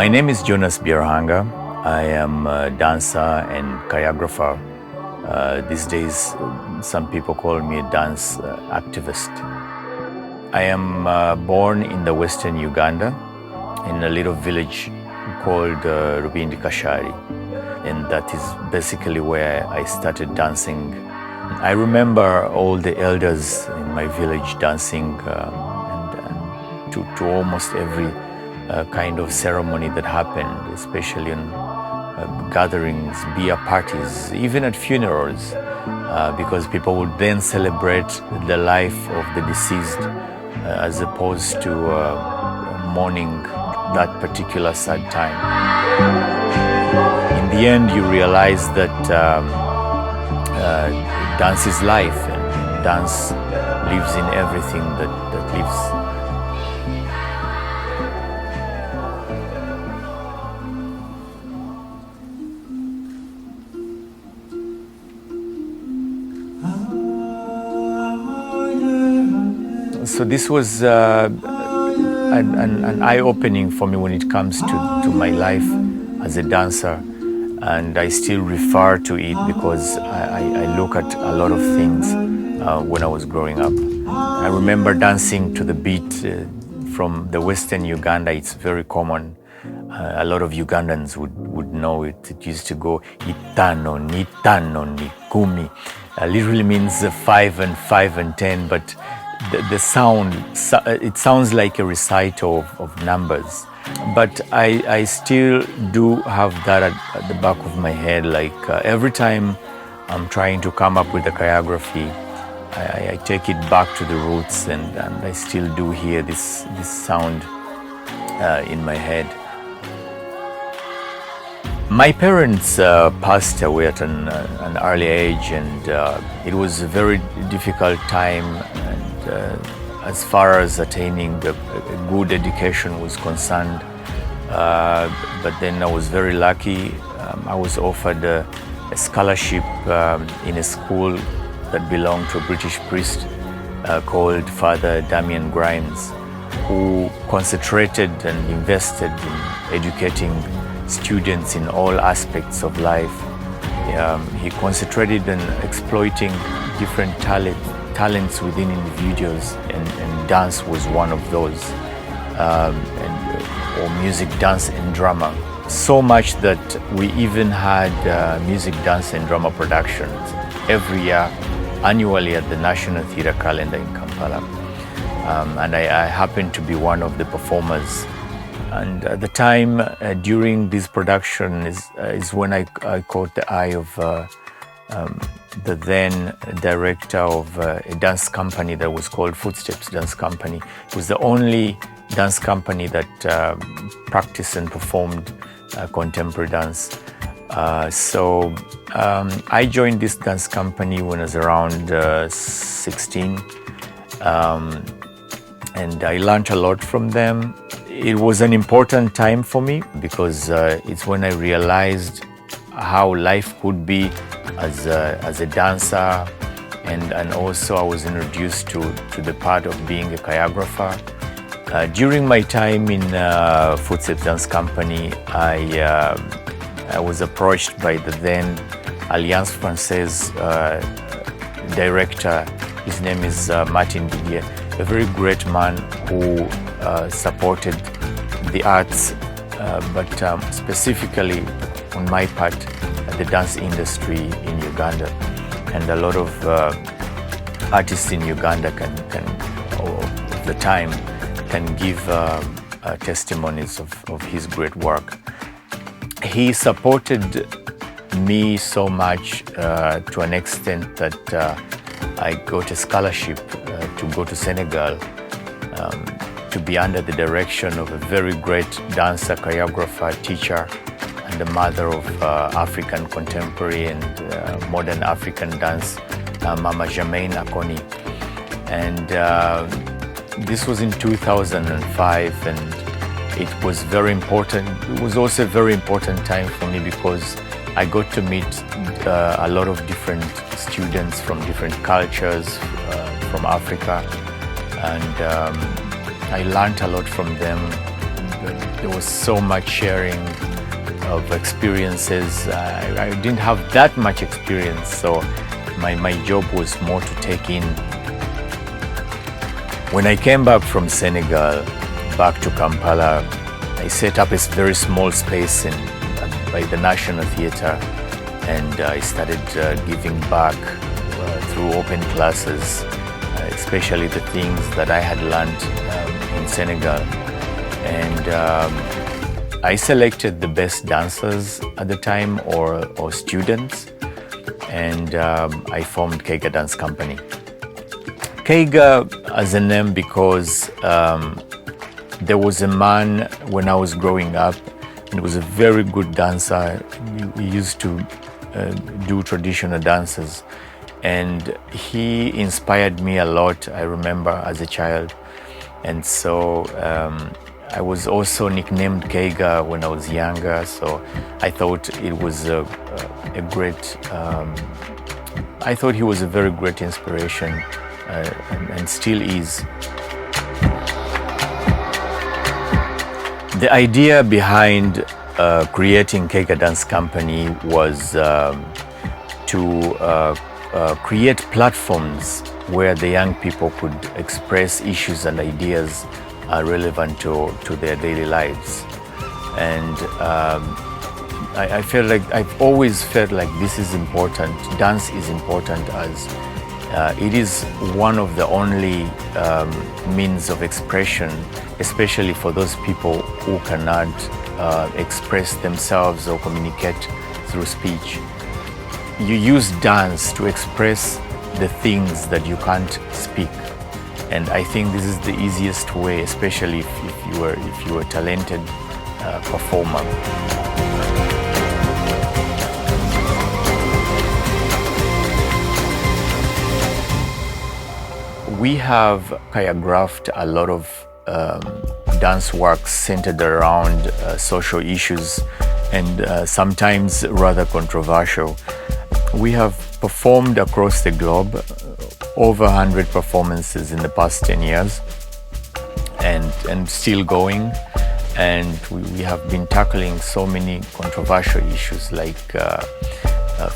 My name is Jonas Byaruhanga. I am a dancer and choreographer. These days, some people call me a dance activist. I am born in the western Uganda, in a little village called Rubindi Kashari, and that is basically where I started dancing. I remember all the elders in my village dancing and to almost every kind of ceremony that happened, especially in gatherings, beer parties, even at funerals, because people would then celebrate the life of the deceased as opposed to mourning that particular sad time. In the end, you realize that dance is life, and dance lives in everything that lives. So this was an eye-opening for me when it comes to my life as a dancer, and I still refer to it because I look at a lot of things when I was growing up. I remember dancing to the beat from the western Uganda. It's very common. A lot of Ugandans would know it. It used to go itano, nitano, nikumi. Literally means 5 and 10, but the sound, it sounds like a recital of numbers. But I still do have that at the back of my head. Like every time I'm trying to come up with a choreography, I take it back to the roots, and I still do hear this sound in my head. My parents passed away at an early age, and it was a very difficult time. As far as attaining a good education was concerned, but then I was very lucky. I was offered a scholarship in a school that belonged to a British priest called Father Damien Grimes, who concentrated and invested in educating students in all aspects of life. He concentrated on exploiting different talents within individuals, and dance was one of those, or music, dance and drama. So much that we even had music, dance and drama productions every year, annually at the National Theatre Calendar in Kampala. And I happened to be one of the performers. And at the time, during this production is when I caught the eye of the then director of a dance company that was called Footsteps Dance Company. It was the only dance company that practiced and performed contemporary dance. So I joined this dance company when I was around 16, and I learned a lot from them. It was an important time for me because it's when I realized how life could be as a dancer, and also I was introduced to the part of being a choreographer. During my time in Footsteps Dance Company, I was approached by the then Alliance Française director. His name is Martin Didier, a very great man who supported the arts, but specifically on my part, the dance industry in Uganda. And a lot of artists in Uganda of the time can give testimonies of his great work. He supported me so much to an extent that I got a scholarship to go to Senegal to be under the direction of a very great dancer, choreographer, teacher, and the mother of African contemporary and modern African dance, Mama Germaine Akoni. And this was in 2005, and it was very important. It was also a very important time for me because I got to meet a lot of different students from different cultures from Africa, and I learned a lot from them. there was so much sharing of experiences. I didn't have that much experience, so my job was more to take in. When I came back from Senegal, back to Kampala, I set up a very small space by the National Theatre, and I started giving back through open classes, especially the things that I had learned in Senegal. And I selected the best dancers at the time or students, and I formed Keiga Dance Company. Keiga as a name because there was a man when I was growing up, and he was a very good dancer. He used to do traditional dances, and he inspired me a lot, I remember, as a child. And so I was also nicknamed Keiga when I was younger, so I thought it was a great, I thought he was a very great inspiration, and still is. The idea behind creating Keiga Dance Company was to create platforms where the young people could express issues and ideas relevant to their daily lives. And I felt like, I've always felt like this is important. Dance is important, as it is one of the only means of expression, especially for those people who cannot express themselves or communicate through speech. You use dance to express the things that you can't speak. And I think this is the easiest way, especially if you are a talented performer. We have choreographed a lot of dance works centered around social issues and sometimes rather controversial. We have performed across the globe, over 100 performances in the past 10 years, and still going. And we have been tackling so many controversial issues like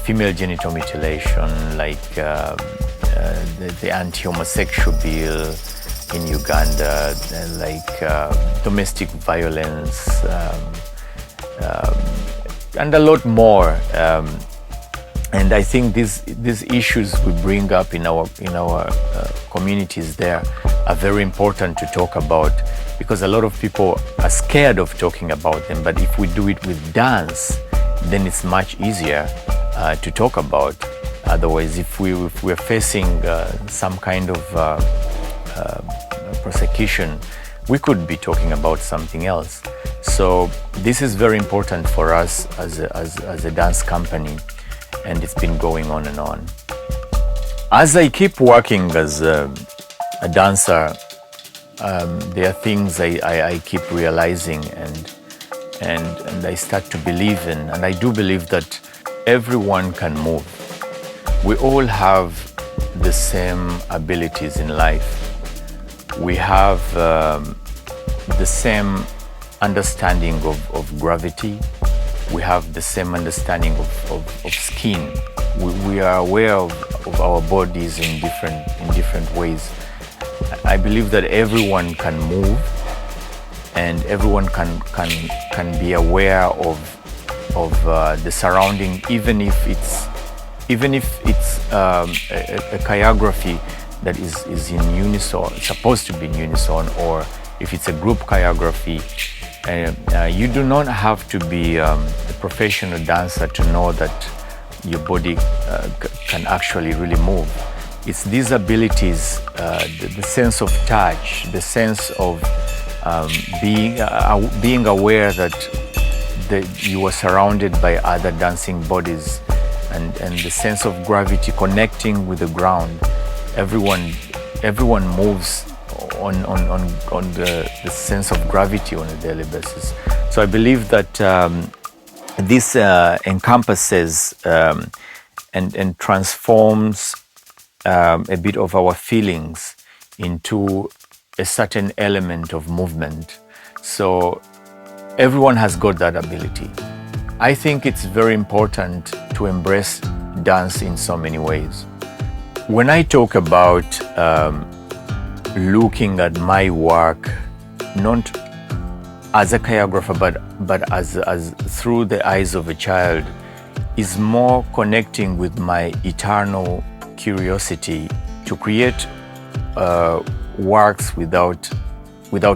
female genital mutilation, like the anti-homosexual bill in Uganda, like domestic violence, and a lot more. And I think these issues we bring up in our communities there are very important to talk about, because a lot of people are scared of talking about them. But if we do it with dance, then it's much easier to talk about. Otherwise, if we're facing some kind of prosecution, we could be talking about something else. So this is very important for us as a dance company, and it's been going on and on. As I keep working as a dancer, there are things I keep realizing and I start to believe in, and I do believe that everyone can move. We all have the same abilities in life. We have the same understanding of gravity. We have the same understanding of skin. We are aware of our bodies in different ways. I believe that everyone can move, and everyone can be aware of the surrounding, even if it's a choreography that is in unison, supposed to be in unison, or if it's a group choreography. You do not have to be a professional dancer to know that your body can actually really move. It's these abilities, the sense of touch, the sense of being aware that you are surrounded by other dancing bodies, and the sense of gravity, connecting with the ground. Everyone moves on the sense of gravity on a daily basis. So I believe that this encompasses and transforms a bit of our feelings into a certain element of movement. So everyone has got that ability. I think it's very important to embrace dance in so many ways. When I talk about looking at my work, not as a choreographer, but as through the eyes of a child, is more connecting with my eternal curiosity to create works without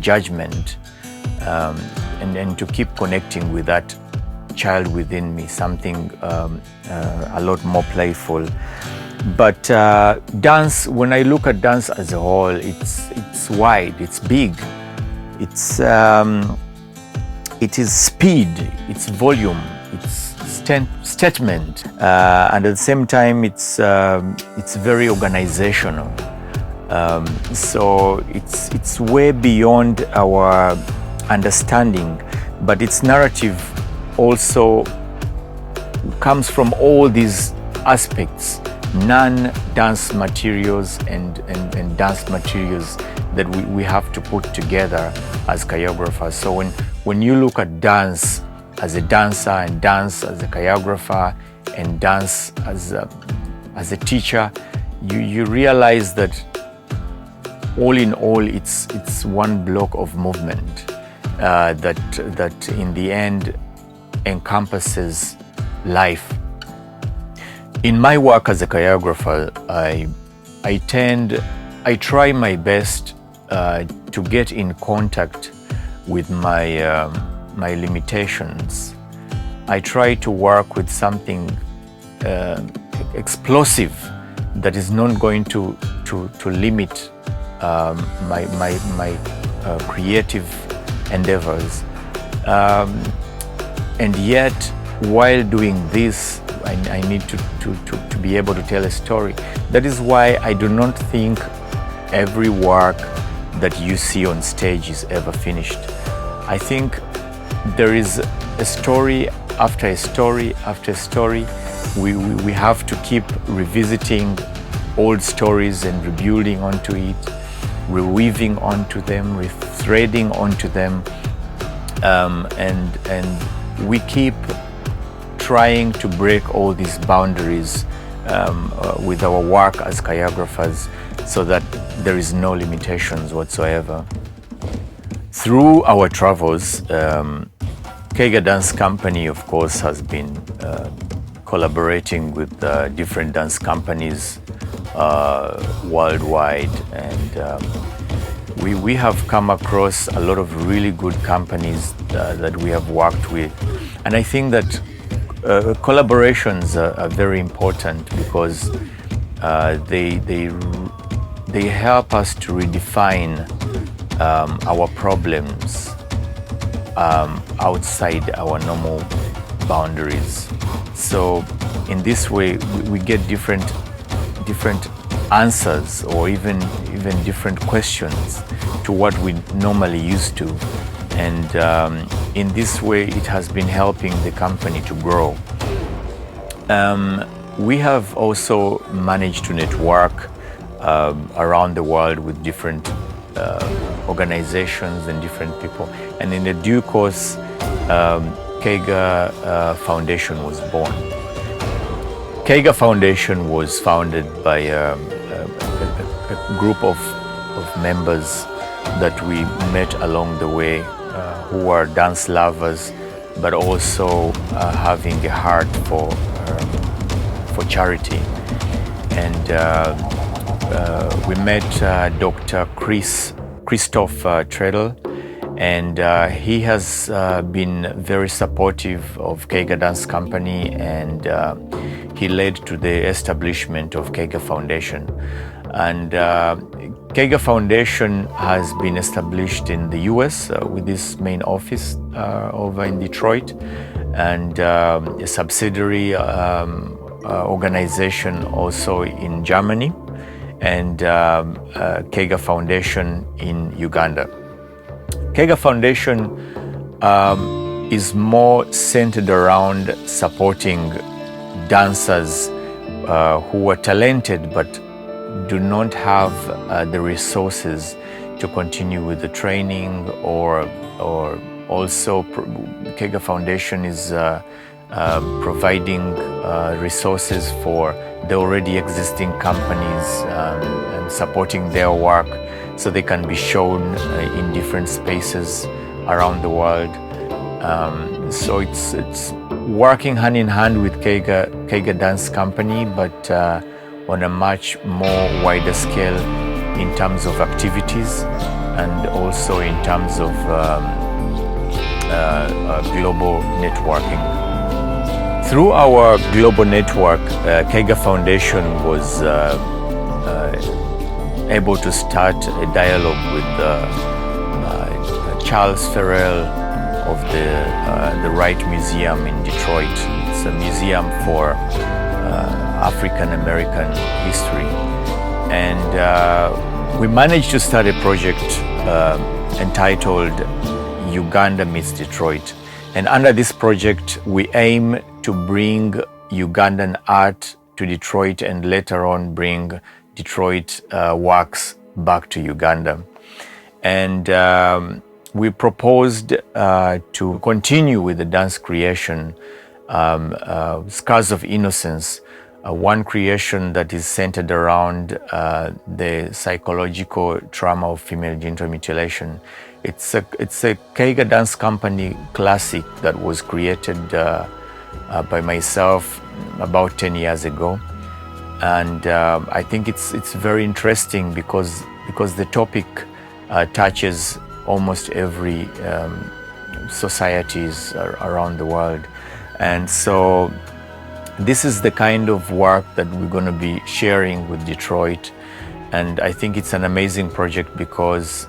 judgment, and to keep connecting with that child within me, something a lot more playful. But dance, when I look at dance as a whole, it's wide, it's big, it is speed, it's volume, it's statement, and at the same time it's very organizational. So it's way beyond our understanding, but its narrative also comes from all these aspects, non-dance materials and dance materials that we have to put together as choreographers. So when you look at dance as a dancer, and dance as a choreographer, and dance as a teacher, you realize that all in all it's one block of movement that in the end encompasses life. In my work as a choreographer, I try my best to get in contact with my limitations. I try to work with something explosive that is not going to limit my creative endeavors. And yet, while doing this, I need to be able to tell a story. That is why I do not think every work that you see on stage is ever finished. I think there is a story after a story after a story. We have to keep revisiting old stories and rebuilding onto it, reweaving onto them, rethreading onto them, and we keep trying to break all these boundaries with our work as choreographers, so that there is no limitations whatsoever. Through our travels, Keiga Dance Company, of course, has been collaborating with different dance companies worldwide, and we have come across a lot of really good companies that we have worked with. And I think that collaborations are very important, because they help us to redefine our problems outside our normal boundaries. So in this way, we get different answers, or even different questions to what we normally used to. And in this way, it has been helping the company to grow. We have also managed to network around the world with different organizations and different people. And in the due course, Keiga Foundation was born. Keiga Foundation was founded by a group of members that we met along the way, who are dance lovers, but also having a heart for charity. And we met Dr. Christoph Treadle, and he has been very supportive of Keiga Dance Company, and he led to the establishment of Keiga Foundation. And Keiga Foundation has been established in the US with its main office over in Detroit, and a subsidiary organization also in Germany, and Keiga Foundation in Uganda. Keiga Foundation is more centered around supporting dancers who are talented but do not have the resources to continue with the training or Also, Keiga Foundation is providing resources for the already existing companies and supporting their work so they can be shown in different spaces around the world. So it's working hand in hand with Keiga Dance Company, but on a much more wider scale in terms of activities and also in terms of global networking. Through our global network, Keiga Foundation was able to start a dialogue with Charles Ferrell of the Wright Museum in Detroit. It's a museum for African American history. And we managed to start a project entitled Uganda Meets Detroit. And under this project, we aim to bring Ugandan art to Detroit and later on bring Detroit works back to Uganda. And we proposed to continue with the dance creation, Scars of Innocence, one creation that is centered around the psychological trauma of female genital mutilation. It's a Keiga Dance Company classic that was created by myself about 10 years ago. And I think it's very interesting because the topic touches almost every societies around the world. And so this is the kind of work that we're going to be sharing with Detroit. And I think it's an amazing project because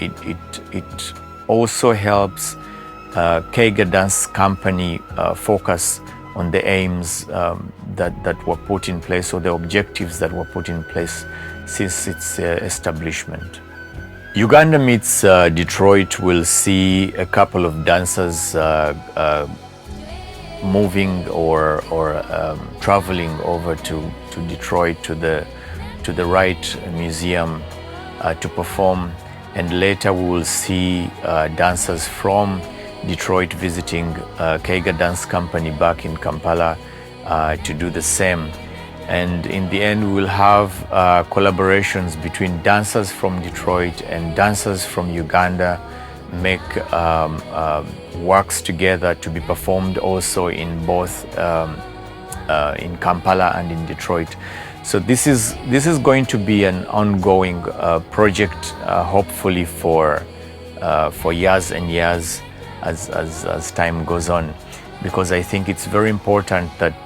it also helps Keiga Dance Company focus on the aims that were put in place, or the objectives that were put in place since its establishment. Uganda Meets Detroit will see a couple of dancers moving or traveling over to Detroit to the Wright Museum to perform, and later we will see dancers from Detroit visiting Keiga Dance Company back in Kampala to do the same. And in the end, we will have collaborations between dancers from Detroit and dancers from Uganda, make works together to be performed also in both in Kampala and in Detroit. So this is going to be an ongoing project, hopefully for years and years as time goes on, because I think it's very important that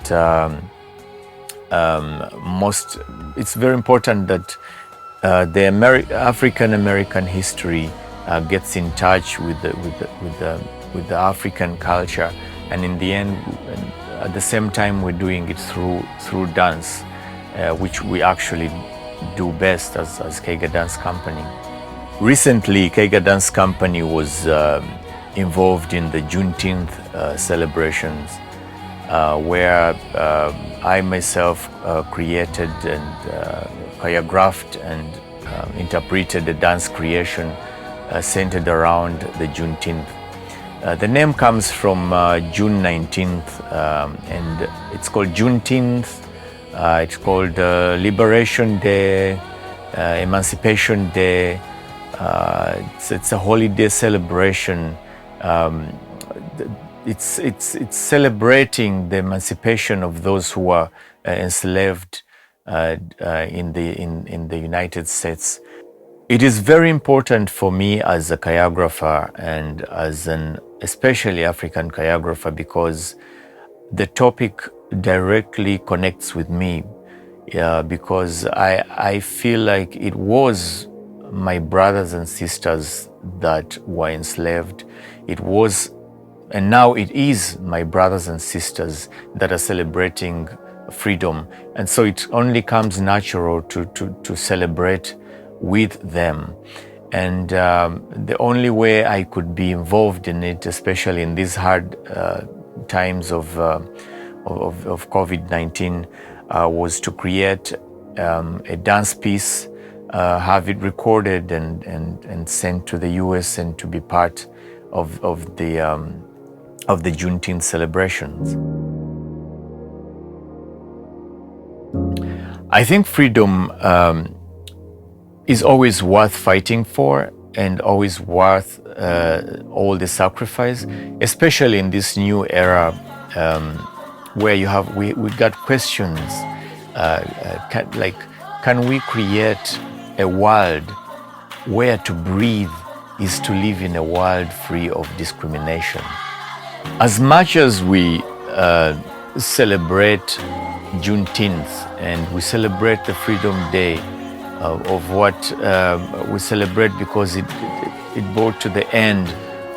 it's very important that the African American history gets in touch with the African culture, and in the end, at the same time, we're doing it through dance, which we actually do best as Keiga Dance Company. Recently, Keiga Dance Company was involved in the Juneteenth celebrations, where I myself created and choreographed and interpreted a dance creation centered around the Juneteenth. The name comes from June 19th, and it's called Juneteenth. It's called Liberation Day, Emancipation Day. It's a holiday celebration. It's celebrating the emancipation of those who were enslaved in the United States. It is very important for me as a choreographer and as an especially African choreographer, because the topic directly connects with me, because I feel like it was my brothers and sisters that were enslaved. It was, and now it is my brothers and sisters that are celebrating freedom. And so it only comes natural to celebrate with them. And the only way I could be involved in it, especially in these hard times of COVID-19, was to create a dance piece, have it recorded and sent to the US, and to be part of the Juneteenth celebrations. I think freedom is always worth fighting for and always worth all the sacrifice, especially in this new era where we got questions can we create a world where to breathe is to live in a world free of discrimination. As much as we celebrate Juneteenth and we celebrate the Freedom Day of what we celebrate because it brought to the end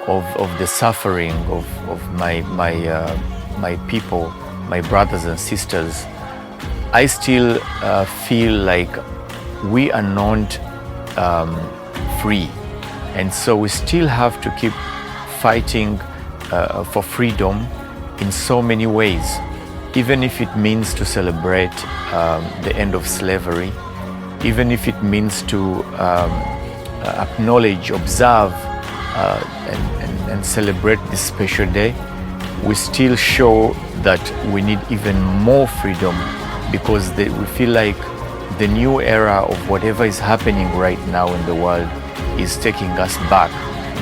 of the suffering of my people, my brothers and sisters, I still feel like we are not free. And so we still have to keep fighting for freedom in so many ways, even if it means to celebrate the end of slavery, even if it means to acknowledge, observe, and celebrate this special day. We still show that we need even more freedom because we feel like the new era of whatever is happening right now in the world is taking us back.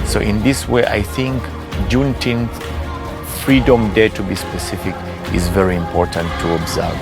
So in this way, I think Juneteenth, Freedom Day to be specific, is very important to observe.